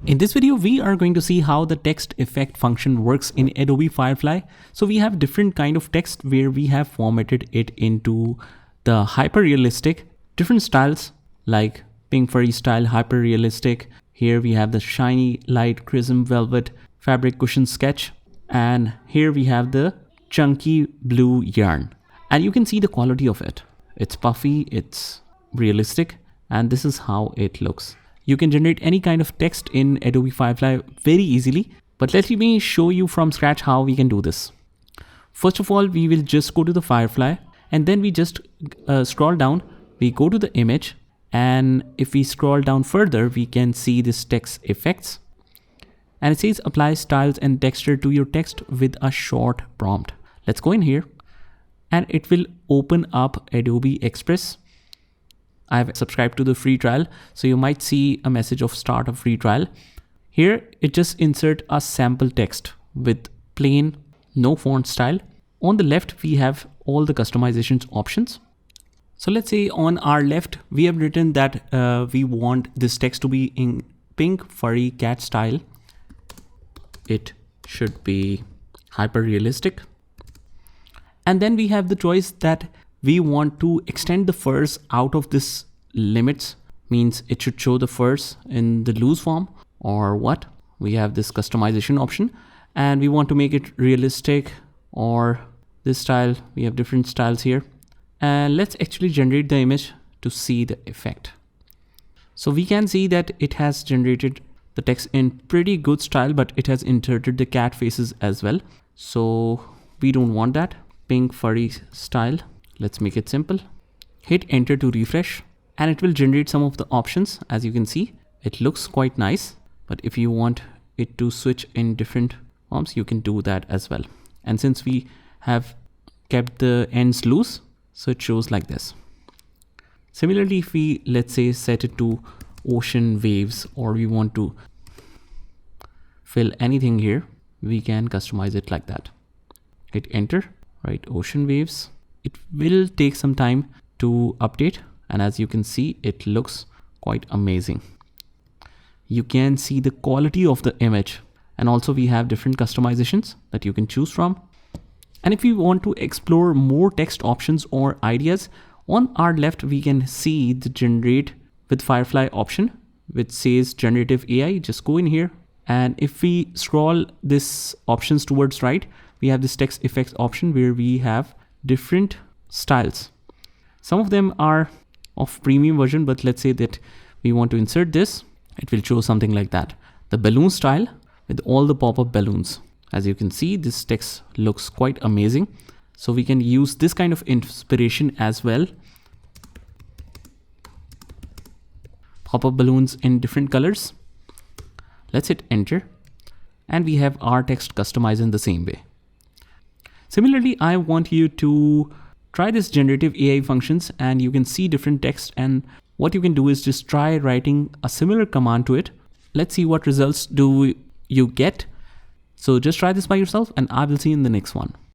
In this video, we are going to see how the text effect function works in Adobe Firefly. So we have different kind of text where we have formatted it into the hyper-realistic, different styles like pink furry style, hyper-realistic. Here we have the shiny light prism velvet fabric cushion sketch. And here we have the chunky blue yarn. And you can see the quality of it. It's puffy, it's realistic, and this is how it looks. You can generate any kind of text in Adobe Firefly very easily, but let me show you from scratch how we can do this. First of all, we will just go to the Firefly and then we just scroll down, we go to the image, and if we scroll down further, we can see this text effects. And it says apply styles and texture to your text with a short prompt. Let's go in here and it will open up Adobe Express. I've subscribed to the free trial, so you might see a message of start of free trial. Here, it just insert a sample text with plain, no font style. On the left, we have all the customizations options. So let's say on our left, we have written that we want this text to be in pink furry cat style. It should be hyper realistic. And then we have the choice that we want to extend the furs out of this limits, means it should show the furs in the loose form or what. We have this customization option and we want to make it realistic or this style. We have different styles here. And let's actually generate the image to see the effect. So we can see that it has generated the text in pretty good style, but it has inserted the cat faces as well. So we don't want that. Pink furry style. Let's make it simple. Hit enter to refresh and it will generate some of the options. As you can see, it looks quite nice, but if you want it to switch in different forms, you can do that as well. And since we have kept the ends loose, so it shows like this. Similarly, if we, let's say, set it to ocean waves, or we want to fill anything here, we can customize it like that. Hit enter, right? Ocean waves. It will take some time to update, and as you can see, it looks quite amazing. You can see the quality of the image, and also we have different customizations that you can choose from. And if you want to explore more text options or ideas, on our left we can see the generate with Firefly option which says generative AI. Just go in here, and if we scroll this options towards right, we have this text effects option where we have different styles. Some of them are of premium version, but let's say that we want to insert this, it will show something like that. The balloon style with all the pop-up balloons. As you can see, this text looks quite amazing. So we can use this kind of inspiration as well. Pop-up balloons in different colors. Let's hit enter. And we have our text customized in the same way. Similarly, I want you to try this generative AI functions and you can see different text, and what you can do is just try writing a similar command to it. Let's see what results do you get. So just try this by yourself and I will see you in the next one.